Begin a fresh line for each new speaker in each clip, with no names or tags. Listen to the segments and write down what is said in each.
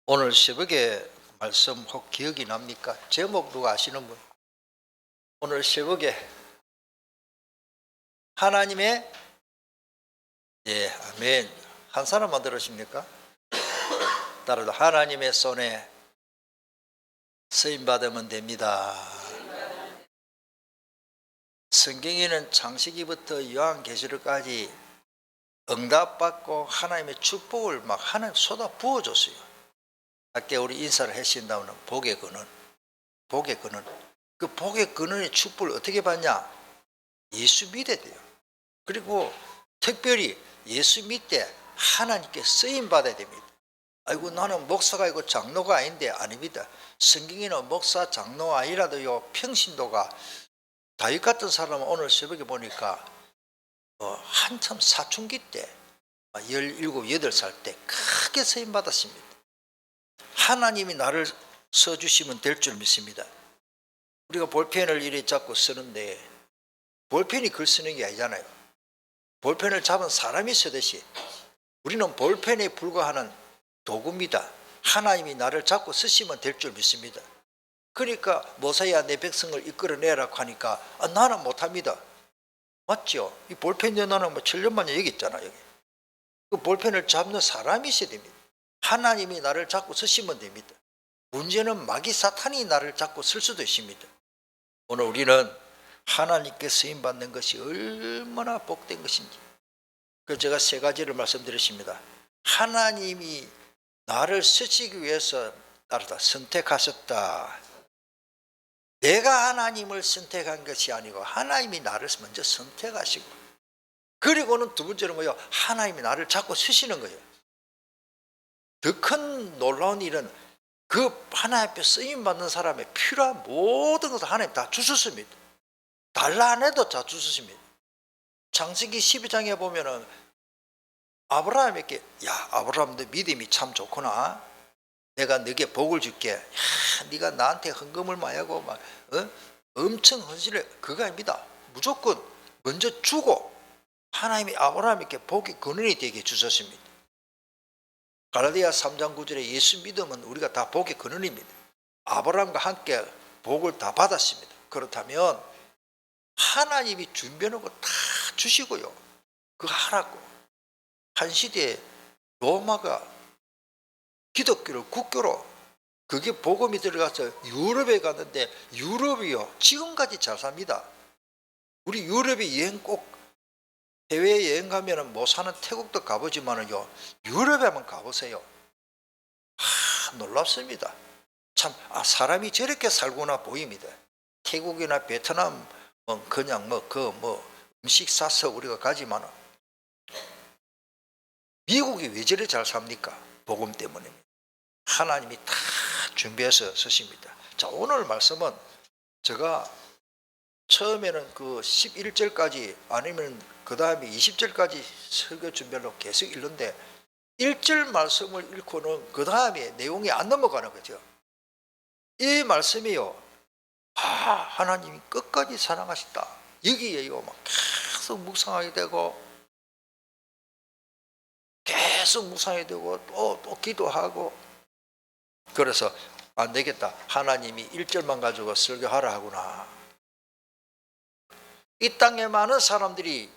오늘 새벽에 말씀 혹 기억이 납니까? 제목 누가 아시는 분? 오늘 새벽에 하나님의 아멘. 한 사람만 들으십니까? 따라서 하나님의 손에 쓰임 받으면 됩니다. 성경에는 창세기부터 요한계시록까지 응답받고 하나님의 축복을 막 하나님 쏟아 부어줬어요. 아까 우리 인사를 하신다면 복의 근원, 복의 근원. 그 복의 근원의 축복을 어떻게 받냐? 예수 믿어야 돼요. 그리고 특별히 예수 믿되 하나님께 쓰임 받아야 됩니다. 아이고 나는 목사가 아니고 장로가 아닌데, 아닙니다. 성경에는 목사 장로 아니라도요 평신도가 다윗 같은 사람은 오늘 새벽에 보니까 한참 사춘기 때 17, 8살 때 크게 쓰임 받았습니다. 하나님이 나를 써주시면 될 줄 믿습니다. 우리가 볼펜을 이리 잡고 쓰는데 볼펜이 글 쓰는 게 아니잖아요. 볼펜을 잡은 사람이 쓰듯이 우리는 볼펜에 불과하는 도구입니다. 하나님이 나를 잡고 쓰시면 될 줄 믿습니다. 그러니까 모세야 내 백성을 이끌어내라고 하니까 나는 못합니다. 맞죠? 이 볼펜 연하는 7년 만에 여기 있잖아. 여기 그 볼펜을 잡는 사람이 있어야 됩니다. 하나님이 나를 잡고 쓰시면 됩니다. 문제는 마귀 사탄이 나를 잡고 쓸 수도 있습니다. 오늘 우리는 하나님께 쓰임받는 것이 얼마나 복된 것인지, 그래서 제가 세 가지를 말씀드렸습니다. 하나님이 나를 쓰시기 위해서 나를 다 선택하셨다. 내가 하나님을 선택한 것이 아니고 하나님이 나를 먼저 선택하시고, 그리고는 두 번째는 뭐예요? 하나님이 나를 잡고 쓰시는 거예요. 더 큰 놀라운 일은 그 하나님 앞에 쓰임받는 사람의 필요한 모든 것을 하나님 다 주셨습니다. 달라 안 해도 다 주셨습니다. 창세기 12장에 보면은 아브라함에게, 야 아브라함 너 믿음이 참 좋구나. 내가 너에게 복을 줄게. 야 네가 나한테 헌금을 많이 하고 막 엄청 헌신해. 그거 아닙니다. 무조건 먼저 주고 하나님이 아브라함에게 복의 근원이 되게 주셨습니다. 갈라디아 3장 9절에 예수 믿으면 우리가 다 복의 근원입니다. 아브라함과 함께 복을 다 받았습니다. 그렇다면 하나님이 준비해놓고 다 주시고요, 그거 하라고. 한 시대에 로마가 기독교를 국교로, 그게 복음이 들어가서 유럽에 갔는데 유럽이요 지금까지 잘 삽니다. 우리 유럽에 여행 꼭 해외 여행 가면은 못 사는 태국도 가보지만은요 유럽에 한번 가보세요. 놀랍습니다. 참 사람이 저렇게 살구나 보입니다. 태국이나 베트남 그냥 음식 사서 우리가 가지만은 미국이 왜 저리 잘 삽니까? 복음 때문에. 하나님이 다 준비해서 쓰십니다. 자, 오늘 말씀은 제가 처음에는 그 11절까지 아니면 그 다음에 20절까지 설교 준비하려고 계속 읽는데 1절 말씀을 읽고는 그 다음에 내용이 안 넘어가는 거죠. 이 말씀이요, 하나님이 끝까지 사랑하신다, 여기에 막 계속 묵상하게 되고 계속 묵상하게 되고 또 기도하고, 그래서 안 되겠다, 하나님이 1절만 가지고 설교하라 하구나. 이 땅에 많은 사람들이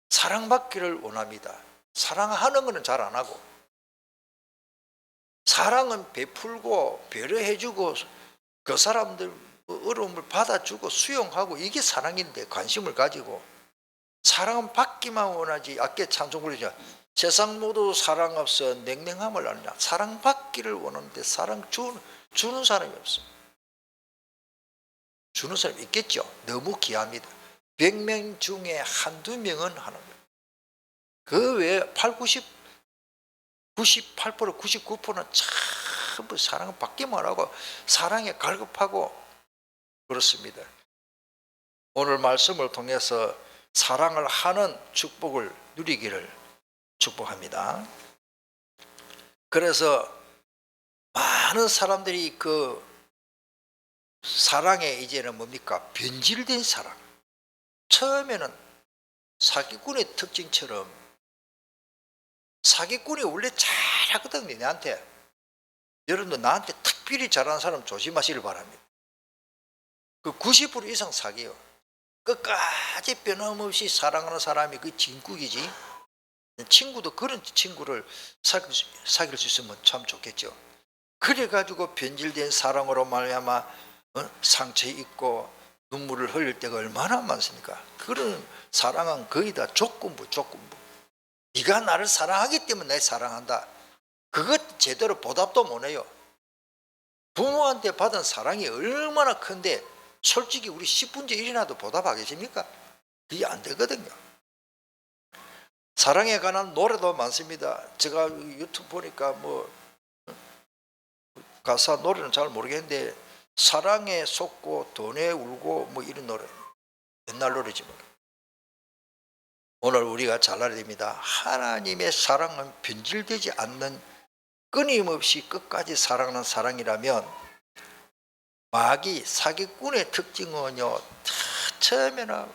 사랑받기를 원합니다. 사랑하는 것은 잘 안 하고, 사랑은 베풀고 배려해주고 그 사람들 어려움을 받아주고 수용하고, 이게 사랑인데 관심을 가지고, 사랑은 받기만 원하지. 아까 찬송 부르죠. 세상 모두 사랑 없어 냉랭함을 아느냐. 사랑받기를 원하는데 사랑 주는 사람이 없어. 주는 사람이 있겠죠. 너무 귀합니다. 100명 중에 한두 명은 하는 거예요. 그 외에 98%, 99%는 전부 사랑을 받기만 하고 사랑에 갈급하고 그렇습니다. 오늘 말씀을 통해서 사랑을 하는 축복을 누리기를 축복합니다. 그래서 많은 사람들이 그 사랑에 이제는 뭡니까? 변질된 사랑. 처음에는 사기꾼의 특징처럼 사기꾼이 원래 잘하거든요. 내한테. 여러분도 나한테 특별히 잘하는 사람 조심하시길 바랍니다. 그 90% 이상 사기요. 끝까지 변함없이 사랑하는 사람이 그 진국이지. 친구도 그런 친구를 사귈 수 있으면 참 좋겠죠. 그래가지고 변질된 사랑으로 말미암아 상처 입고 눈물을 흘릴 때가 얼마나 많습니까? 그런 사랑은 거의 다 조건부. 네가 나를 사랑하기 때문에 날 사랑한다. 그것 제대로 보답도 못해요. 부모한테 받은 사랑이 얼마나 큰데 솔직히 우리 10분째 1이라도 보답하겠습니까? 그게 안 되거든요. 사랑에 관한 노래도 많습니다. 제가 유튜브 보니까 가사 노래는 잘 모르겠는데 사랑에 속고 돈에 울고 이런 노래, 옛날 노래지만 오늘 우리가 잘 알아야 됩니다. 하나님의 사랑은 변질되지 않는 끊임없이 끝까지 사랑하는 사랑이라면 마귀 사기꾼의 특징은요, 처음에는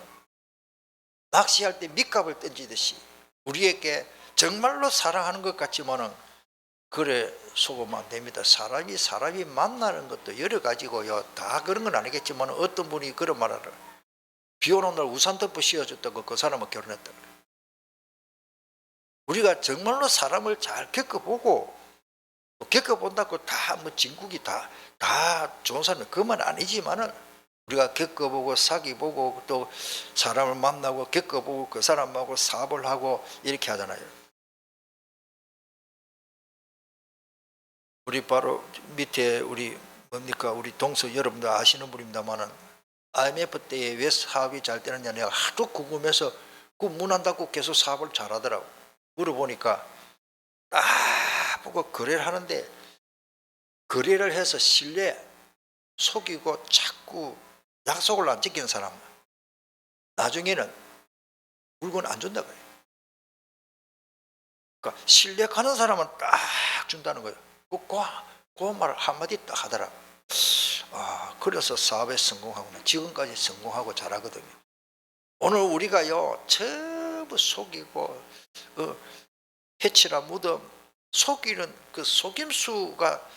낚시할 때 밑값을 던지듯이 우리에게 정말로 사랑하는 것 같지만은 그래 속으면 안 됩니다. 사람이 만나는 것도 여러 가지고요. 다 그런 건 아니겠지만 어떤 분이 그런 말을 비 오는 날 우산 덮어 씌워줬다고 그 사람은 결혼했다. 우리가 정말로 사람을 잘 겪어본다고 다 진국이 다 좋은 사람이 그만 아니지만은 우리가 겪어보고 사귀보고 또 사람을 만나고 겪어보고 그 사람하고 사업을 하고 이렇게 하잖아요. 우리 바로 밑에 우리 동서 여러분들 아시는 분입니다만은 IMF 때에 왜 사업이 잘 되느냐 내가 하도 궁금해서 그 문 안 닫고 계속 사업을 잘하더라고. 물어보니까 딱 보고 거래를 하는데 거래를 해서 신뢰 속이고 자꾸 약속을 안 지키는 사람 나중에는 물건 안 준다 그래요. 그러니까 신뢰 가는 사람은 딱 준다는 거예요. 그 말 한마디 딱 하더라고. 그래서 사업에 성공하고는 지금까지 성공하고 잘하거든요. 오늘 우리가요 전부 속이고 해치라 무덤 속이는 그 속임수가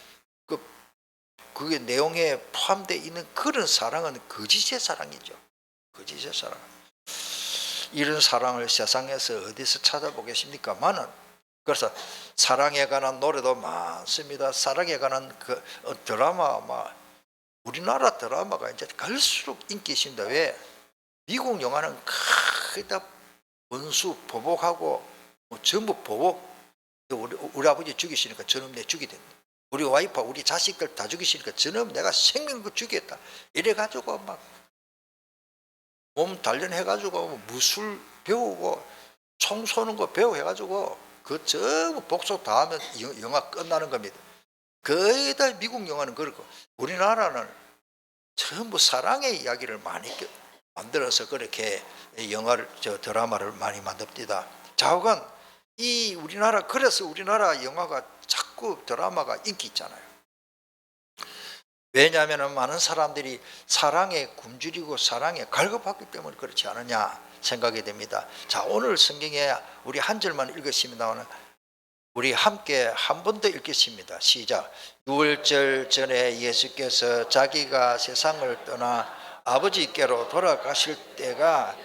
그게 내용에 포함되어 있는 그런 사랑은 거짓의 사랑이죠. 거짓의 사랑. 이런 사랑을 세상에서 어디서 찾아보겠습니까만은 그래서 사랑에 관한 노래도 많습니다. 사랑에 관한 그 드라마 우리나라 드라마가 이제 갈수록 인기 있습니다. 왜? 미국 영화는 거의 다 원수 보복하고 전부 보복. 우리 아버지 죽이시니까 저놈 내 죽이겠다. 우리 와이프 우리 자식들 다 죽이시니까 저놈 내가 생명 그 죽이겠다. 이래가지고 막 몸 단련해가지고 무술 배우고 총 쏘는 거 배우해가지고 그 전부 복속 다 하면 영화 끝나는 겁니다. 거의 다 미국 영화는 그렇고 우리나라는 전부 사랑의 이야기를 많이 만들어서 그렇게 드라마를 많이 만듭니다. 좌우간 그래서 우리나라 영화가 자꾸 드라마가 인기 있잖아요. 왜냐하면 많은 사람들이 사랑에 굶주리고 사랑에 갈급하기 때문에 그렇지 않느냐 생각이 됩니다. 자, 오늘 성경에 우리 한 절만 읽었습니다. 우리 함께 한 번 더 읽겠습니다. 시작. 유월절 전에 예수께서 자기가 세상을 떠나 아버지께로 돌아가실 때가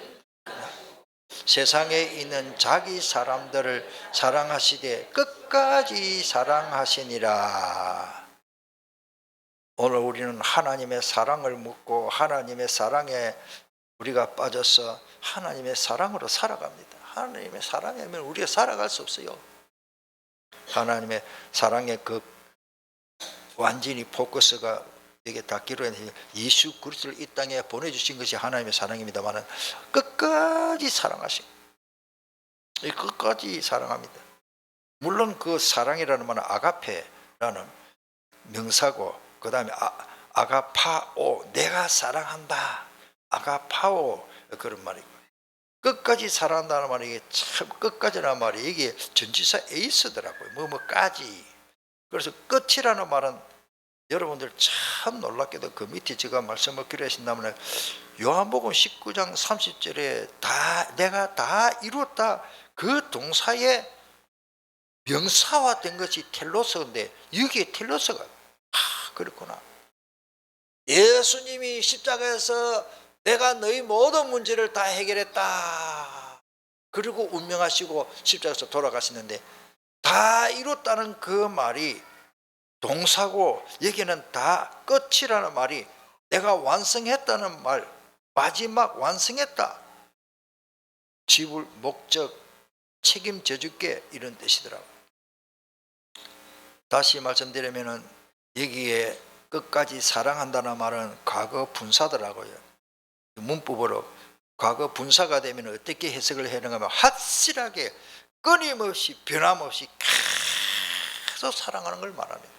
세상에 있는 자기 사람들을 사랑하시되 끝까지 사랑하시니라. 오늘 우리는 하나님의 사랑을 묻고 하나님의 사랑에 우리가 빠져서 하나님의 사랑으로 살아갑니다. 하나님의 사랑이면 우리가 살아갈 수 없어요. 하나님의 사랑의 그 완전히 포커스가 이게 닿기로 했는데 예수 그리스도를 이 땅에 보내주신 것이 하나님의 사랑입니다만 끝까지 끝까지 사랑합니다. 물론 그 사랑이라는 말은 아가페라는 명사고 그 다음에 아가파오 내가 사랑한다 아가파오 그런 말이고 끝까지 사랑한다는 말이 이게 참 끝까지라는 말이 이게 전치사 에이스더라고요. 까지. 그래서 끝이라는 말은 여러분들 참 놀랍게도 그 밑에 제가 말씀을 기록하신다면 요한복음 19장 30절에 내가 다 이루었다 그 동사에 명사화된 것이 텔로서인데 여기에 텔로서가 그렇구나. 예수님이 십자가에서 내가 너희 모든 문제를 다 해결했다. 그리고 운명하시고 십자가에서 돌아가시는데 다 이뤘다는 그 말이 동사고 여기는 다 끝이라는 말이 내가 완성했다는 말, 마지막 완성했다. 지불, 목적, 책임져 줄게 이런 뜻이더라고요. 다시 말씀드리면은 여기에 끝까지 사랑한다는 말은 과거 분사더라고요. 문법으로 과거 분사가 되면 어떻게 해석을 해야 하는가 하면 확실하게 끊임없이 변함없이 계속 사랑하는 걸 말합니다.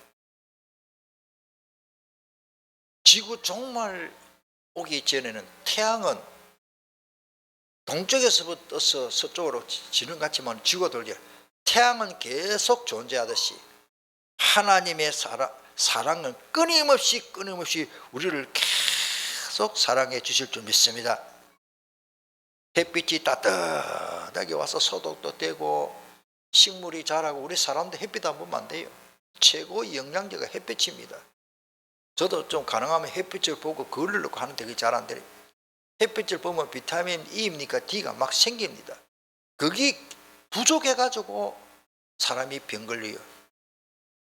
지구 종말 오기 전에는 태양은 동쪽에서부터 떠서 서쪽으로 지는 같지만 지구가 돌죠. 태양은 계속 존재하듯이 하나님의 사랑은 끊임없이 우리를 계속 사랑해 주실 줄 믿습니다. 햇빛이 따뜻하게 와서 소독도 되고 식물이 자라고 우리 사람도 햇빛 안 보면 안 돼요. 최고의 영양제가 햇빛입니다. 저도 좀 가능하면 햇빛을 보고 그을을 넣고 하는데 그게 잘 안 돼요. 햇빛을 보면 비타민 E입니까 D가 막 생깁니다. 그게 부족해가지고 사람이 병 걸려요.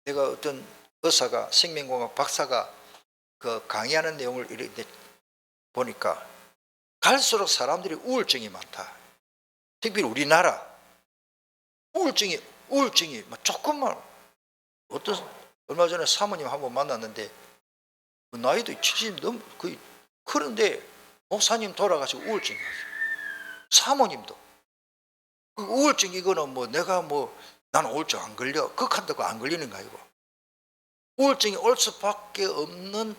내가 어떤 의사가 생명공학 박사가 그 강의하는 내용을 이렇게 보니까 갈수록 사람들이 우울증이 많다. 특히 우리나라 우울증이 조금만 얼마 전에 사모님 한번 만났는데 나이도 70 넘 거의 그런데 목사님 돌아가시고 우울증이 왔어요. 사모님도 그 우울증 이거는 나는 우울증 안 걸려 극한다고 안 걸리는 거 아니고 우울증이 올 수밖에 없는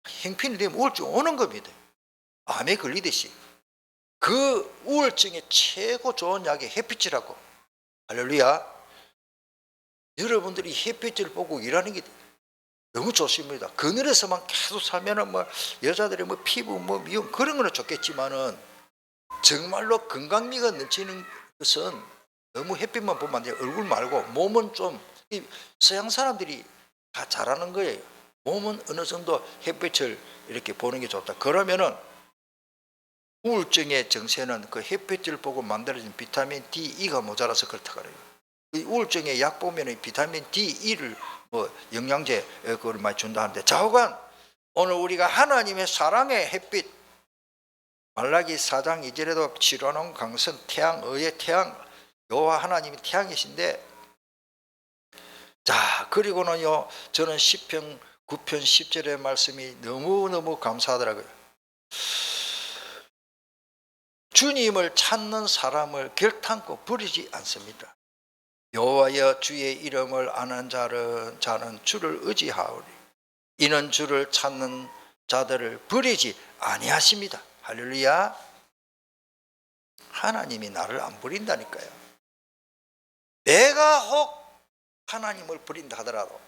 행편이 되면 우울증 오는 겁니다. 암에 걸리듯이 그 우울증의 최고 좋은 약이 햇빛이라고. 할렐루야. 여러분들이 햇빛을 보고 일하는 게 너무 좋습니다. 그늘에서만 계속 살면은 여자들의 피부 미용 그런 거는 좋겠지만은 정말로 건강미가 넘치는 것은 너무 햇빛만 보면 안 돼요. 얼굴 말고 몸은 좀 서양 사람들이 다 잘하는 거예요. 몸은 어느 정도 햇빛을 이렇게 보는 게 좋다. 그러면은 우울증의 정세는 그 햇빛을 보고 만들어진 비타민 D, E가 모자라서 그렇다 그래요. 우울증의 약 보면 비타민 D, E를 영양제 그걸 많이 준다는데 좌우간 오늘 우리가 하나님의 사랑의 햇빛 말라기 4장 2절에도 치러놓은 강선 태양 의의 태양 여호와 하나님이 태양이신데 자 그리고는요 저는 시편 9편 10절의 말씀이 너무너무 감사하더라고요. 주님을 찾는 사람을 결탄코 버리지 않습니다. 여호와여 주의 이름을 아는 자는 주를 의지하오리. 이는 주를 찾는 자들을 버리지 아니하십니다. 할렐루야. 하나님이 나를 안 버린다니까요. 내가 혹 하나님을 버린다 하더라도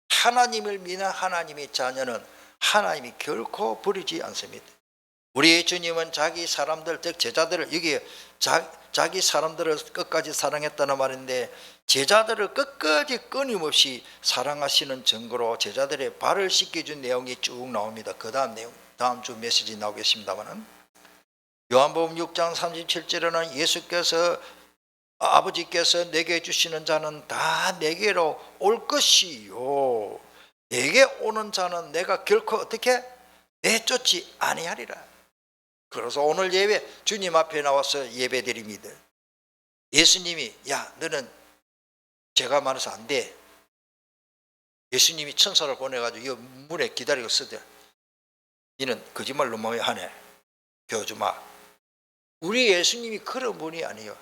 하나님을 믿는 하나님의 자녀는 하나님이 결코 버리지 않습니다. 우리 주님은 자기 사람들 즉 제자들을 여기에 자기 사람들을 끝까지 사랑했다는 말인데 제자들을 끝까지 끊임없이 사랑하시는 증거로 제자들의 발을 씻겨준 내용이 쭉 나옵니다. 그 다음 내용 다음 주 메시지 나오겠습니다만은 요한복음 6장 37절에는 예수께서 아버지께서 내게 주시는 자는 다 내게로 올 것이요 내게 오는 자는 내가 결코 어떻게 내쫓지 아니하리라. 그래서 오늘 예배 주님 앞에 나와서 예배 드립니다. 예수님이 야 너는 죄가 많아서 안 돼. 예수님이 천사를 보내가지고 이 문에 기다리고 있으되 너는 거짓말 너무 하네. 교주마. 우리 예수님이 그런 분이 아니에요.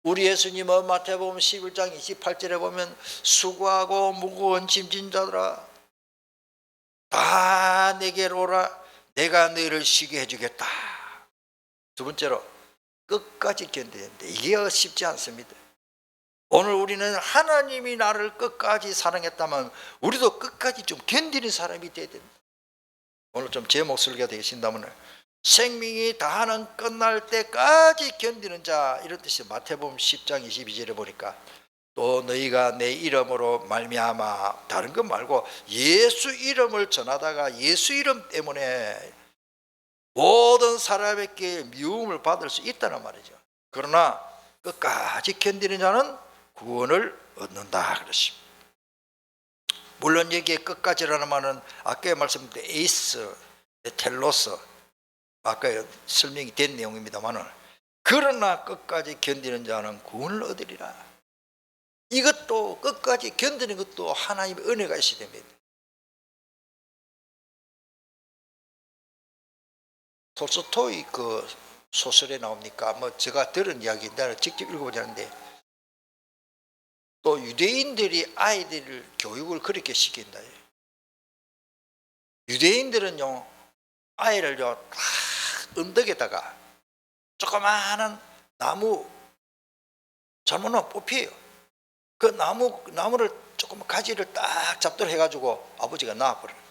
우리 예수님은 마태복음 11장 28절에 보면 수고하고 무거운 짐진 자들아 다 내게로 오라. 내가 너희를 쉬게 해주겠다. 두 번째로 끝까지 견뎌야 되는데 이게 쉽지 않습니다. 오늘 우리는 하나님이 나를 끝까지 사랑했다면 우리도 끝까지 좀 견디는 사람이 돼야 됩니다. 오늘 좀 제 목소리가 되신다면 생명이 다하는 끝날 때까지 견디는 자 이런 뜻이 마태복음 10장 22절에 보니까 또 너희가 내 이름으로 말미암아, 다른 것 말고 예수 이름을 전하다가 예수 이름 때문에 모든 사람에게 미움을 받을 수 있다는 말이죠. 그러나 끝까지 견디는 자는 구원을 얻는다 그렇습니다. 물론 여기에 끝까지라는 말은 아까 말씀드린 에이스, 텔로스, 아까 설명이 된 내용입니다만, 그러나 끝까지 견디는 자는 구원을 얻으리라. 이것도 끝까지 견디는 것도 하나님의 은혜가 있어야 됩니다. 톨스토이 그 소설에 나옵니까? 뭐 제가 들은 이야기인데 직접 읽어보지 않는데, 또 유대인들이 아이들 교육을 그렇게 시킨다. 유대인들은요, 아이를요 다 언덕에다가 조그마한 나무 잘못하면 뽑혀요. 그 나무를 조금 가지를 딱 잡도록 해가지고 아버지가 놔버려요.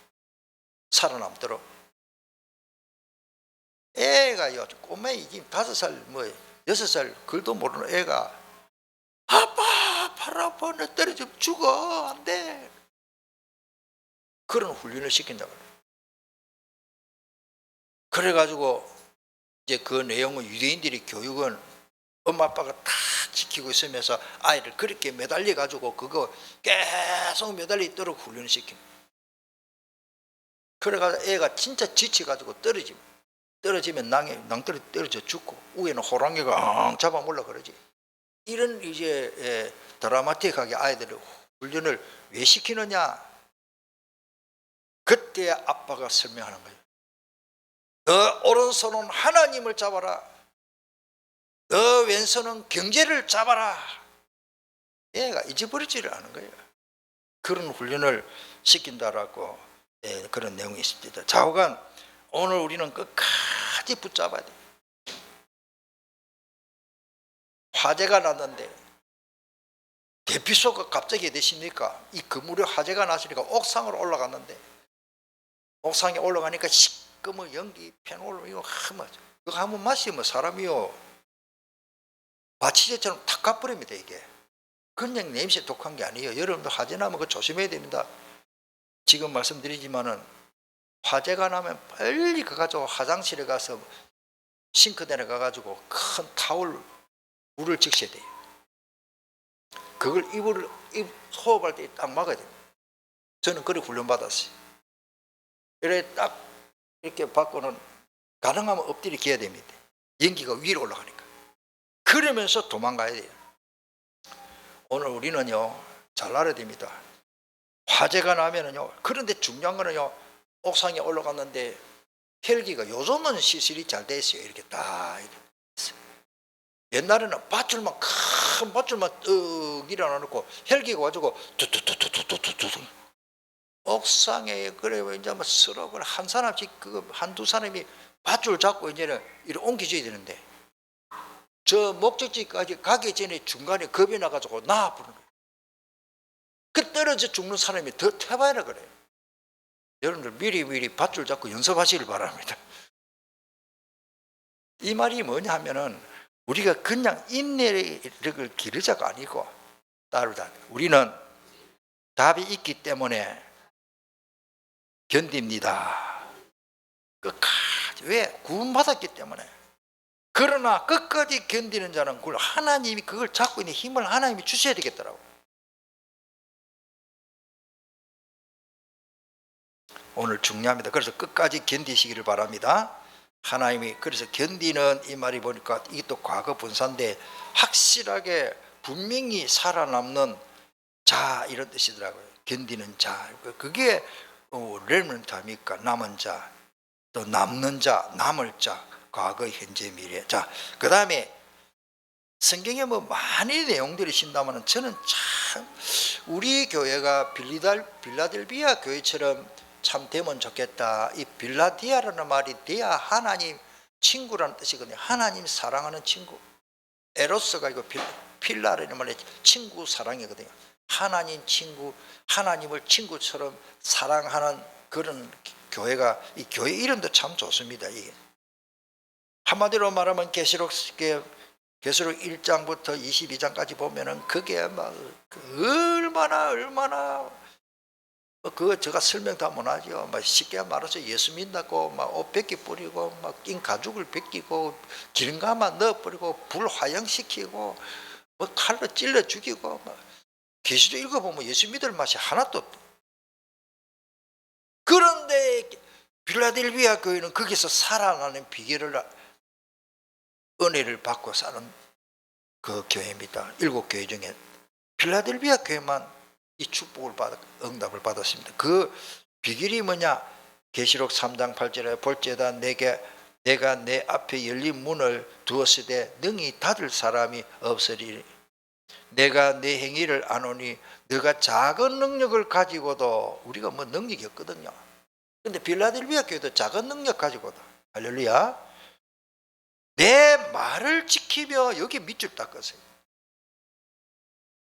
살아남도록. 애가요, 꼬맹이 5살 뭐 6살 글도 모르는 애가 아빠 팔 아파, 내 때려주면 죽어, 안 돼. 그런 훈련을 시킨다고 그래요. 그래가지고 이제 그 내용은 유대인들이 교육은 엄마 아빠가 다 지키고 있으면서 아이를 그렇게 매달려 가지고 그거 계속 매달려 있도록 훈련을 시킵니다. 그래가지고 애가 진짜 지쳐가지고 떨어지면 낭떠러 떨어져 죽고, 위에는 호랑이가 엉 잡아먹으려 그러지. 이런 이제 드라마틱하게 아이들의 훈련을 왜 시키느냐? 그때 아빠가 설명하는 거예요. 너 오른손은 하나님을 잡아라, 너 왼손은 경제를 잡아라. 얘가 잊어버리지를 않은 거예요. 그런 훈련을 시킨다라고 그런 내용이 있습니다. 좌우간 오늘 우리는 끝까지 붙잡아야 돼요. 화재가 났는데 대피소가 갑자기 되십니까? 이 건물에 화재가 났으니까 옥상으로 올라갔는데, 옥상에 올라가니까 시꺼먼 연기, 페놀 이거 그거 한번 마시면 사람이요 마취제처럼 탁 가버립니다. 이게 그냥 냄새 독한 게 아니에요. 여러분도 화재 나면 그거 조심해야 됩니다. 지금 말씀드리지만은 화재가 나면 빨리 가가지고 화장실에 가서 싱크대에 가가지고 큰 타올 물을 적셔야 돼요. 그걸 호흡할 때 딱 막아야 됩니다. 저는 그렇게 훈련받았어요. 이래 딱 이렇게 받고는 가능하면 엎드려 기어야 됩니다. 연기가 위로 올라가니까. 그러면서 도망가야 돼요. 오늘 우리는요 잘 알아야 됩니다. 화재가 나면은요, 그런데 중요한 거는요, 옥상에 올라갔는데 헬기가 요즘은 시설이 잘 돼 있어요. 이렇게 딱 이렇게 있어요. 옛날에는 밧줄만 큰 밧줄만 떡 일어나놓고 헬기가 와가지고 뚜뚜뚜뚜뚜뚜뚜 옥상에 그래 이제 뭐 쓰러고 한 사람씩 한두 사람이 밧줄 잡고 이제는 이렇게 옮겨줘야 되는데, 저 목적지까지 가기 전에 중간에 겁이 나가지고 나 부르는 거예요. 그 떨어져 죽는 사람이 더 태봐야 그래요. 여러분들 미리 밧줄 잡고 연습하시길 바랍니다. 이 말이 뭐냐 하면은 우리가 그냥 인내력을 기르자가 아니고 따르다. 우리는 답이 있기 때문에 견딥니다. 끝까지. 왜? 구원받았기 때문에. 그러나 끝까지 견디는 자는 그걸 하나님이 그걸 잡고 있는 힘을 하나님이 주셔야 되겠더라고. 오늘 중요합니다. 그래서 끝까지 견디시기를 바랍니다. 하나님이 그래서 견디는 이 말이 보니까 이게 또 과거 분사인데 확실하게 분명히 살아남는 자 이런 뜻이더라고요. 견디는 자. 그게 렘넌트입니까? 남은 자, 또 남는 자, 남을 자, 과거, 현재, 미래. 자, 그 다음에 성경에 뭐 많이 내용들이 신다면 저는 참 우리 교회가 빌라델비아 교회처럼 참 되면 좋겠다. 이 빌라디아라는 말이 디아 하나님 친구라는 뜻이거든요. 하나님 사랑하는 친구. 에로스가 이거 필라라는 말이 친구 사랑이거든요. 하나님 친구, 하나님을 친구처럼 사랑하는 그런 교회가, 이 교회 이름도 참 좋습니다. 이게 한마디로 말하면 계시록 계시록 1장부터 22장까지 보면은 그게 막 얼마나 그거 제가 설명 다 못하죠. 막 쉽게 말해서 예수 믿다고 막 옷 벗기 뿌리고 막 낀 가죽을 벗기고 기름감아 넣어 뿌리고 불 화형시키고 뭐 칼로 찔러 죽이고 막 계시록 읽어보면 예수 믿을 맛이 하나도 없다. 그런데 필라델비아 교회는 거기서 살아가는 비결을 은혜를 받고 사는 그 교회입니다. 7교회 중에 필라델비아 교회만 이 축복을 받아 응답을 받았습니다. 그 비결이 뭐냐? 계시록 3장 8절에 볼지어다 내가 내 앞에 열린 문을 두었으되 능히 닫을 사람이 없으리니 내가 내 행위를 아노니 너가 작은 능력을 가지고도 우리가 뭐 능력이 없거든요. 근데 필라델비아 교회도 작은 능력 가지고도 할렐루야 내 말을 지키며 여기 밑줄 닦으세요.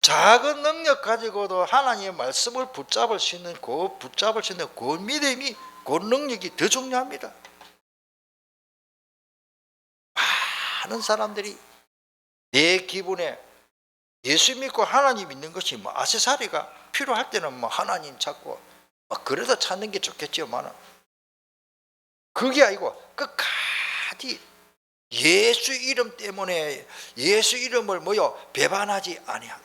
작은 능력 가지고도 하나님의 말씀을 붙잡을 수 있는 그 믿음이 그 능력이 더 중요합니다. 많은 사람들이 내 기분에 예수 믿고 하나님 믿는 것이 뭐 액세서리가 필요할 때는 뭐 하나님 찾고 그래도 찾는 게 좋겠지만은 그게 아니고 끝까지 예수 이름 때문에 예수 이름을 배반하지 아니함.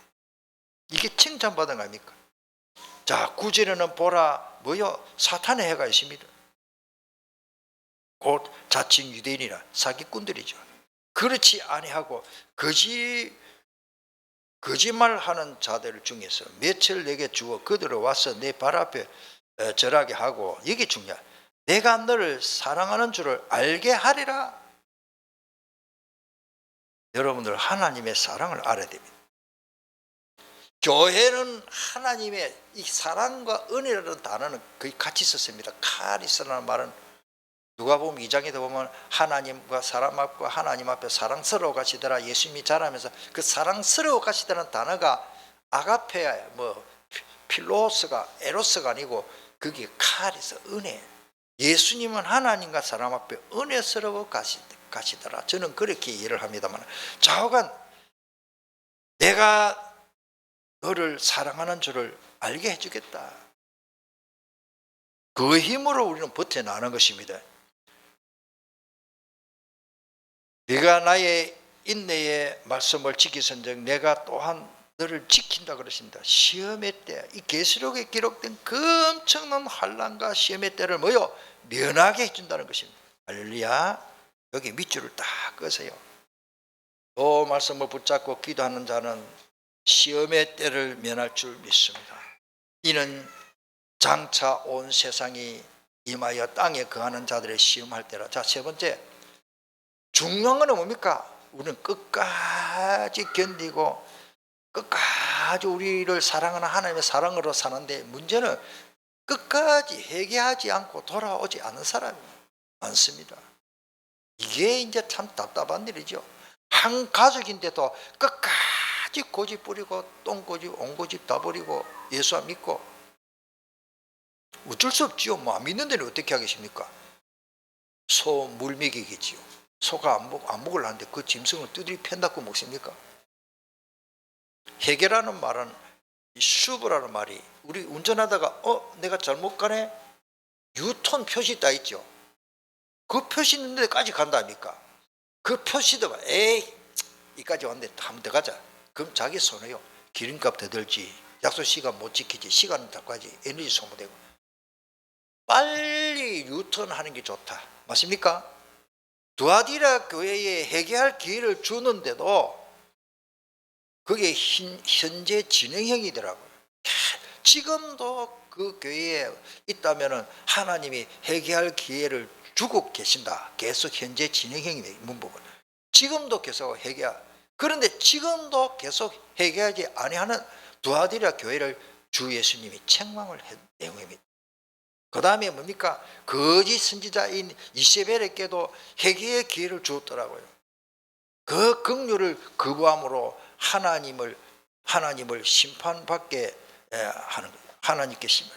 이게 칭찬받은 거 아닙니까? 자, 9절에는 보라 사탄의 해가 있습니다. 곧 자칭 유대인이라 사기꾼들이죠. 그렇지 아니하고 거짓말하는 자들 중에서 며칠 내게 주어 그들을 와서 내 발 앞에 절하게 하고 이게 중요해. 내가 너를 사랑하는 줄을 알게 하리라. 여러분들 하나님의 사랑을 알아야 됩니다. 교회는 하나님의 이 사랑과 은혜라는 단어는 거의 같이 썼습니다. 카리스라는 말은 누가복음 2장에도 보면 하나님과 사람 앞과 하나님 앞에 사랑스러워 가시더라. 예수님이 자라면서 그 사랑스러워 가시다는 단어가 아가페야 필로스가 에로스가 아니고 그게 카리스 은혜. 예수님은 하나님과 사람 앞에 은혜스러워 가시더라. 저는 그렇게 이해를 합니다만 좌우간 내가 너를 사랑하는 줄을 알게 해주겠다. 그 힘으로 우리는 버텨나가는 것입니다. 네가 나의 인내의 말씀을 지키선즉 내가 또한 너를 지킨다 그러십니다. 시험의 때, 이 계시록에 기록된 그 엄청난 환난과 시험의 때를 면하게 해준다는 것입니다. 할렐루야. 여기 밑줄을 딱 끄세요. 또 말씀을 붙잡고 기도하는 자는 시험의 때를 면할 줄 믿습니다. 이는 장차 온 세상이 임하여 땅에 거하는 자들의 시험할 때라. 자, 세 번째 중요한 건 뭡니까? 우리는 끝까지 견디고 끝까지 우리를 사랑하는 하나님의 사랑으로 사는데 문제는 끝까지 회개하지 않고 돌아오지 않는 사람이 많습니다. 이게 이제 참 답답한 일이죠. 한 가족인데도 끝까지 고집 부리고 똥고집 온고집 다 버리고 예수 안 믿고 어쩔 수 없지요. 안 믿는 데는 어떻게 하겠습니까? 소 물먹이겠지요. 소가 안 먹으려는데 그 짐승을 두드리 팬다고 먹습니까? 해결하는 말은 슈브라는 말이 우리 운전하다가 내가 잘못 가네? 유턴 표시 다 있죠. 그 표시 있는 데까지 간다니까. 그 표시도 이까지 왔는데 한 번 더 가자. 그럼 자기 손해요. 기름값 더 들지, 약속 시간 못 지키지, 시간 더 가지, 에너지 소모되고. 빨리 유턴하는 게 좋다. 맞습니까? 두아디라 교회에 회개할 기회를 주는데도 그게 현재 진행형이더라고요. 지금도 그 교회에 있다면 하나님이 회개할 기회를 주고 계신다. 계속 현재 진행형이에요. 문법은. 지금도 계속 그런데 지금도 계속 회개하지 아니하는 두아디라 교회를 주 예수님이 책망을 한 내용입니다. 그 다음에 뭡니까? 거짓 선지자인 이세벨에게도 회개의 기회를 주었더라고요. 그 긍휼을 거부함으로 하나님을 심판받게 하는 거예요. 하나님께 심판.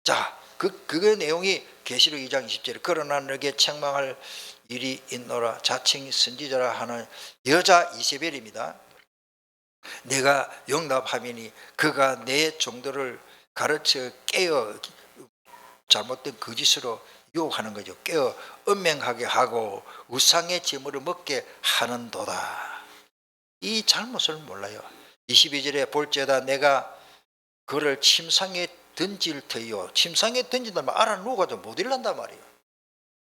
자, 그 내용이 계시록 2장 20절에 그러나 너에게 책망할 일이 있노라. 자칭 선지자라 하는 여자 이세벨입니다. 내가 용납하미니 그가 내 종들을 가르쳐 깨어 잘못된 거짓으로 유혹하는 거죠. 깨어 음행하게 하고 우상의 제물을 먹게 하는도다. 이 잘못을 몰라요. 22절에 볼지어다 내가 그를 침상에 던질 터이요. 침상에 던진다면 알아누워가도 못 일난단 말이에요.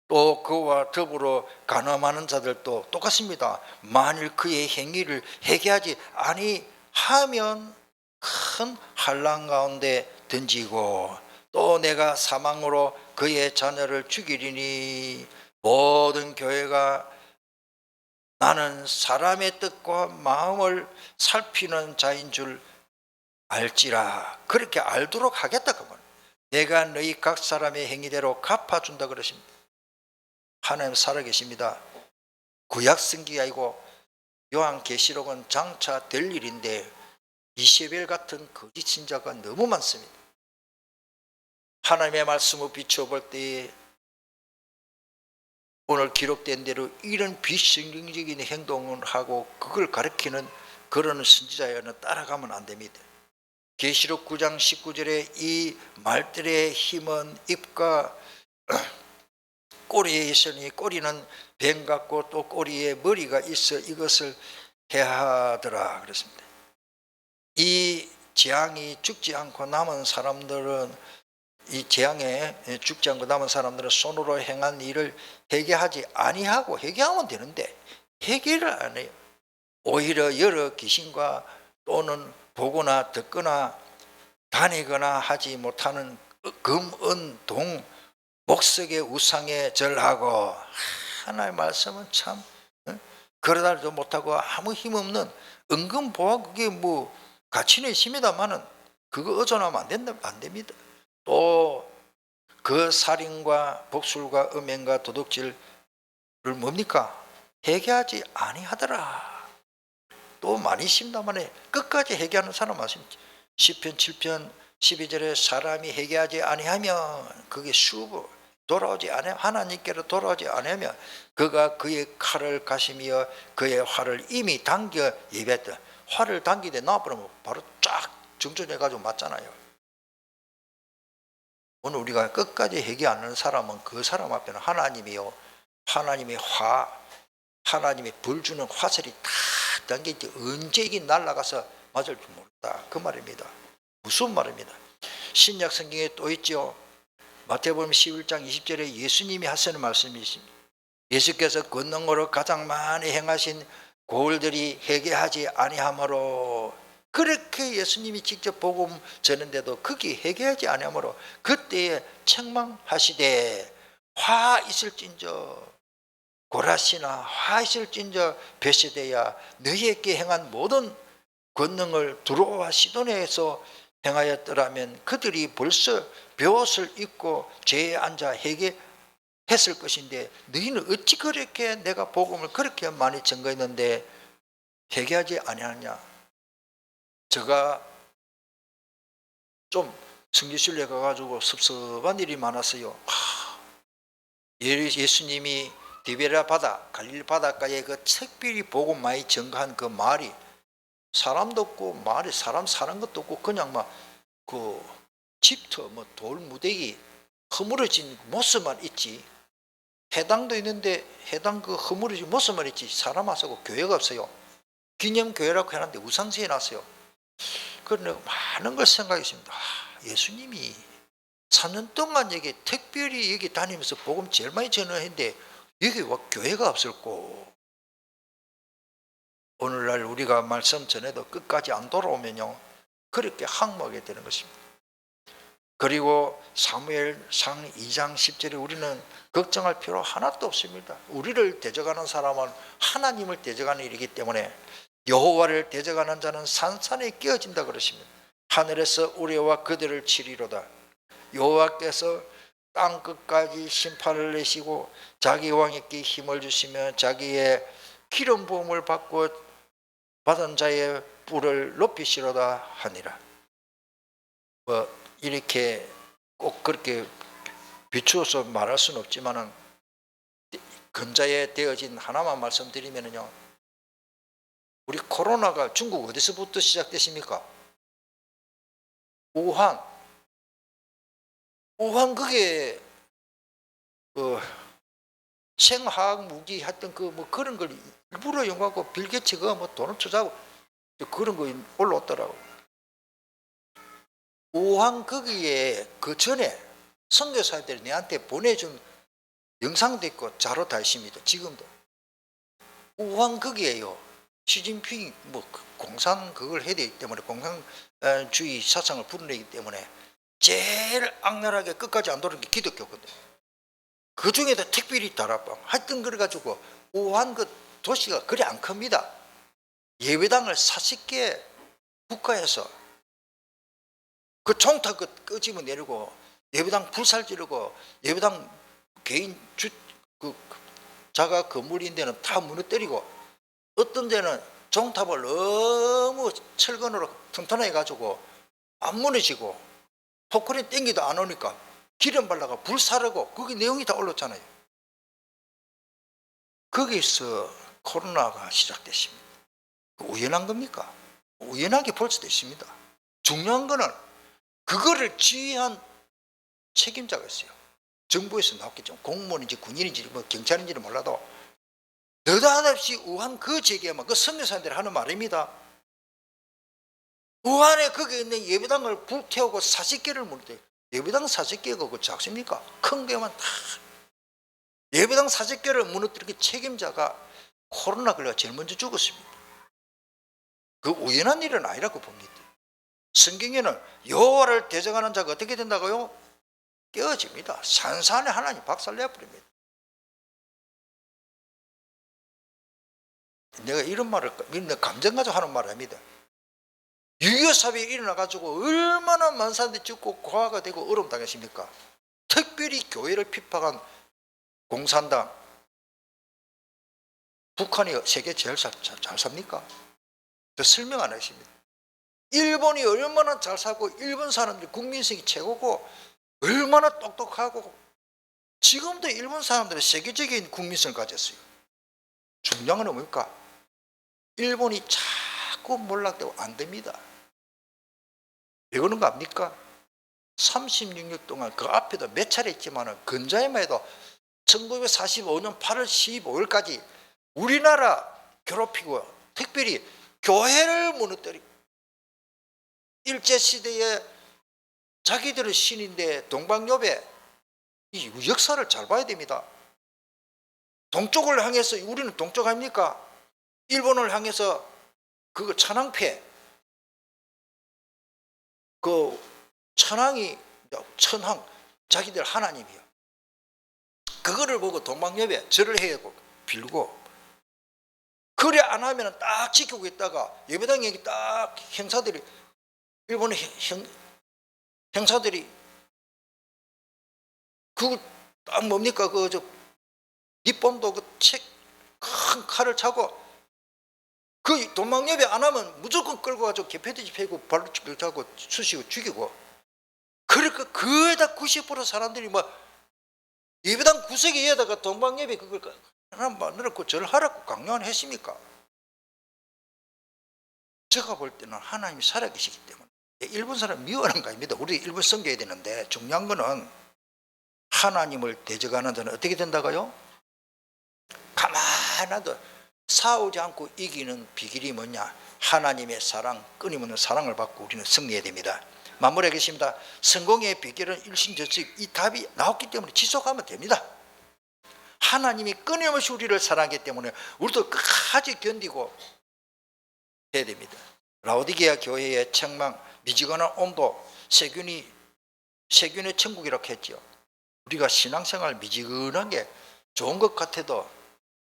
또 그와 더불어 간음하는 자들도 똑같습니다. 만일 그의 행위를 회개하지 아니하면 큰 환난 가운데 던지고 또 내가 사망으로 그의 자녀를 죽이리니 모든 교회가 나는 사람의 뜻과 마음을 살피는 자인 줄 알지라. 그렇게 알도록 하겠다. 그건 내가 너희 각 사람의 행위대로 갚아준다 그러십니다. 하나님 살아계십니다. 구약 성경이 아니고 요한계시록은 장차 될 일인데 이세벨 같은 거짓 신자가 너무 많습니다. 하나님의 말씀을 비춰볼 때에 오늘 기록된 대로 이런 비성경적인 행동을 하고 그걸 가리키는 그런 선지자여는 따라가면 안 됩니다. 계시록 9장 19절에 이 말들의 힘은 입과 꼬리에 있으니 꼬리는 뱀 같고 또 꼬리에 머리가 있어 이것을 해하더라 그랬습니다. 이 재앙이 죽지 않고 남은 사람들은 이 재앙에 죽지 않고 남은 사람들은 손으로 행한 일을 회개하지 아니하고 회개하면 되는데 회개를 안 해요. 오히려 여러 귀신과 또는 보거나 듣거나 다니거나 하지 못하는 금, 은, 동, 목석의 우상에 절하고 하나님의 말씀은 참 그러다도 못하고 아무 힘없는 은근보아 그게 뭐 가치는 있습니다만은 그거 의존하면 안 됩니다. 또 그 살인과 복술과 음행과 도둑질을 뭡니까? 회개하지 아니하더라. 또 많이 있습니다만 끝까지 회개하는 사람 맞습니다. 시편 7편 12절에 사람이 회개하지 아니하면 그게 수고 돌아오지 않아 하나님께로 돌아오지 않으면 그가 그의 칼을 가시며 그의 활을 이미 당겨 예배했다. 활을 당기되 나와버리면 바로 쫙 정전해가지고 맞잖아요. 오늘 우리가 끝까지 회개 안 하는 사람은 그 사람 앞에는 하나님이요, 하나님의 하나님의 불 주는 화살이 다 당기지 언제 이게 날아가서 맞을 줄 모른다 그 말입니다. 무슨 말입니다. 신약 성경에 또 있죠. 마태복음 11장 20절에 예수님이 하시는 말씀이 있습니다. 예수께서 권능으로 가장 많이 행하신 고을들이 회개하지 아니하므로 그렇게 예수님이 직접 복음 전했는데도 거기 회개하지 아니하므로 그때에 책망하시되 화 있을진저 고라시나 화 있을진저 베세대야 너희에게 행한 모든 권능을 두로와 시도네에서 행하였더라면 그들이 벌써 벼옷을 입고 죄에 앉아 회개했을 것인데 너희는 어찌 그렇게 내가 복음을 그렇게 많이 증거했는데 회개하지 아니하느냐. 제가 좀 성지순례 가가지고 섭섭한 일이 많았어요. 예수님이 디베라 바다 갈릴리 바닷가에 그 특별히 복음 많이 증거한 그 말이 사람도 없고 말이 사람 사는 것도 없고 그냥 막 그 집터 뭐 돌 무대기 허물어진 모습만 있지. 해당도 있는데 해당 그 허물어진 모습만 있지 사람 와서 교회가 없어요. 기념교회라고 해놨는데 우상시에 놨어요. 그런데 많은 걸 생각했습니다. 예수님이 3년 동안 여기 특별히 여기 다니면서 복음 제일 많이 전했는데 여기 와 교회가 없을고. 오늘날 우리가 말씀 전해도 끝까지 안 돌아오면요 그렇게 항목하게 되는 것입니다. 그리고 사무엘상 2장 10절에 우리는 걱정할 필요 하나도 없습니다. 우리를 대적하는 사람은 하나님을 대적하는 일이기 때문에 여호와를 대적하는 자는 산산에 끼어진다 그러십니다. 하늘에서 우리와 그들을 치리로다. 여호와께서 땅 끝까지 심판을 내시고 자기 왕에게 힘을 주시며 자기의 기름 부음을 받은 자의 뿔을 높이시로다 하니라. 뭐 이렇게 꼭 그렇게 비추어서 말할 수는 없지만은 근자에 되어진 하나만 말씀드리면요, 우리 코로나가 중국 어디서부터 시작됐습니까? 우한 그게 그 생화학 무기 했던 그 뭐 그런 걸 일부러 연구하고 빌 게이츠가 뭐 돈을 투자하고 그런 거 올라왔더라고. 우한 거기에 그 전에 선교사들이 내한테 보내준 영상도 있고 자료 다 있습니다. 지금도 우한 거기에요, 시진핑이 뭐 공산 그걸 해야 되기 때문에 공산주의 사상을 불어내기 때문에 제일 악랄하게 끝까지 안 돌아온 게 기독교거든. 그 중에도 특별히 다락방 하여튼 그래가지고 우한 그 도시가 그리 안 큽니다. 예배당을 40개 국가에서 그 총탁 끄집어 내리고 예배당 불살 지르고 예배당 개인 그 자가 건물인 데는 다 무너뜨리고 어떤 데는 종탑을 너무 철근으로 튼튼하게 가지고 안 무너지고 포크레인 땡기도 안 오니까 기름 발라가 불사르고 거기 내용이 다 올랐잖아요. 거기서 코로나가 시작됐습니다. 우연한 겁니까? 우연하게 볼 수도 있습니다. 중요한 거는 그거를 지휘한 책임자가 있어요. 정부에서 나왔겠죠. 공무원인지 군인인지 뭐 경찰인지는 몰라도 느닷없이 우한 그 지역에만 그 선교사님들이 하는 말입니다. 우한에 거기 있는 예배당을 불태우고 40개를 무너뜨려. 예배당 40개가 그 작습니까? 큰 데만 다 예배당 40개를 무너뜨리는 책임자가 코로나 걸려 제일 먼저 죽었습니다. 그 우연한 일은 아니라고 봅니다. 성경에는 여호와를 대적하는 자가 어떻게 된다고요? 깨어집니다. 산산에 하나님 박살내버립니다. 내가 이런 말을 감정 가지고 하는 말을 합니다. 6.25 사변이 일어나가지고 얼마나 많은 사람들이 죽고 고아가 되고 어려움 당했습니까? 특별히 교회를 핍박한 공산당. 북한이 세계 제일 잘 삽니까? 저 설명 안 하십니다. 일본이 얼마나 잘 살고 일본 사람들이 국민성이 최고고 얼마나 똑똑하고 지금도 일본 사람들은 세계적인 국민성을 가졌어요. 중요한 건 뭡니까? 일본이 자꾸 몰락되고 안 됩니다. 왜 그런 거 압니까? 36년 동안 그 앞에도 몇 차례 있지만 근자에만 해도 1945년 8월 15일까지 우리나라 괴롭히고 특별히 교회를 무너뜨리고 일제시대에 자기들의 신인데 동방여배 이 역사를 잘 봐야 됩니다. 동쪽을 향해서 우리는 동쪽 아닙니까? 일본을 향해서 그거 천황패 그 천황이 천황 자기들 하나님이요. 그거를 보고 동방여배 절을 해야 하고 빌고 그래 안 하면 딱 지키고 있다가 예배당에 딱 형사들이 일본의 형사들이 그거 딱 뭡니까 그 저 니본도 그 책 큰 칼을 차고 그 동방예배 안 하면 무조건 끌고 가지고 개패듯이 패고 발로 차고 쑤시고 죽이고 그러니까 거의 다 90% 사람들이 뭐 예배당 구석에다가 동방예배 그걸 하나 만들었고 저를 하라고 강요는 했습니까? 제가 볼 때는 하나님이 살아계시기 때문에 일본 사람 미워하는 거 아닙니다. 우리 일본 섬겨야 되는데 중요한 거는 하나님을 대적하는 자는 어떻게 된다고요? 가만히도 싸우지 않고 이기는 비결이 뭐냐? 하나님의 사랑, 끊임없는 사랑을 받고 우리는 승리해야 됩니다. 마무리하겠습니다. 성공의 비결은 일신저측 이 답이 나왔기 때문에 지속하면 됩니다. 하나님이 끊임없이 우리를 사랑하기 때문에 우리도 끝까지 견디고 해야 됩니다. 라오디게아 교회의 책망, 미지근한 온도, 세균의 천국이라고 했죠. 우리가 신앙생활 미지근한 게 좋은 것 같아도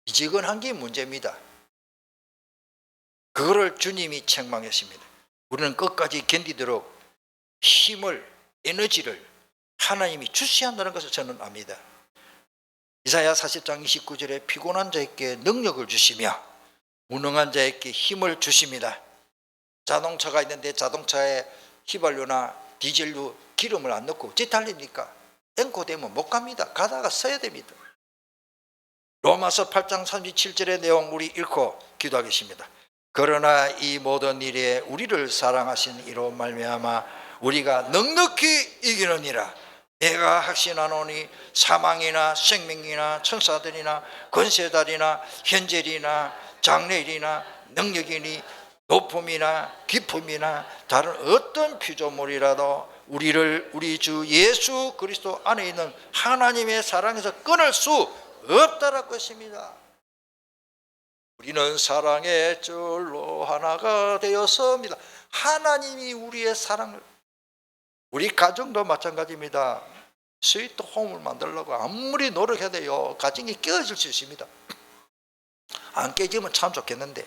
미지근한 게 문제입니다. 그거를 주님이 책망했습니다. 우리는 끝까지 견디도록 힘을, 에너지를 하나님이 주셔야 한다는 것을 저는 압니다. 이사야 40장 29절에 피곤한 자에게 능력을 주시며 무능한 자에게 힘을 주십니다. 자동차가 있는데 자동차에 휘발유나 디젤유 기름을 안 넣고 어찌 달립니까? 앵코되면 못 갑니다. 가다가 서야 됩니다. 로마서 8장 37절의 내용 우리 읽고 기도하겠습니다. 그러나 이 모든 일에 우리를 사랑하신 이로 말미암아 우리가 넉넉히 이기느니라. 내가 확신하노니 사망이나 생명이나 천사들이나 권세달이나 현재일이나 장래일이나 능력이니 높음이나 깊음이나 다른 어떤 피조물이라도 우리를 우리 주 예수 그리스도 안에 있는 하나님의 사랑에서 끊을 수 없다라는 것입니다. 우리는 사랑의 줄로 하나가 되었습니다. 하나님이 우리의 사랑을, 우리 가정도 마찬가지입니다. 스위트 홈을 만들려고 아무리 노력해야 돼요. 가정이 깨어질 수 있습니다. 안 깨지면 참 좋겠는데,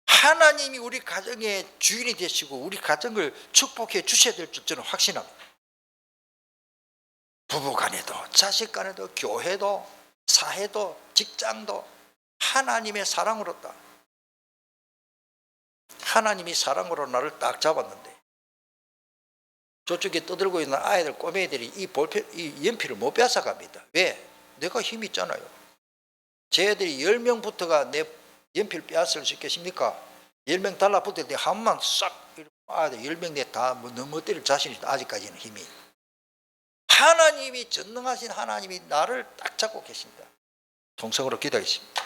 하나님이 우리 가정의 주인이 되시고 우리 가정을 축복해 주셔야 될 줄 저는 확신합니다. 부부간에도 자식간에도 교회도 사회도 직장도 하나님의 사랑으로다. 하나님이 사랑으로 나를 딱 잡았는데 저쪽에 떠들고 있는 아이들 꼬매들이 이 연필을 못 뺏어갑니다. 왜? 내가 힘이 있잖아요. 쟤들이 10명부터가 내 연필 빼앗을 수 있겠습니까? 10명 달라붙을 때 한 번만 싹 아이들 10명 내 다 넘어뜨릴 자신이 있다. 아직까지는 힘이. 하나님이 전능하신 하나님이 나를 딱 잡고 계십니다. 통성으로 기도하겠습니다.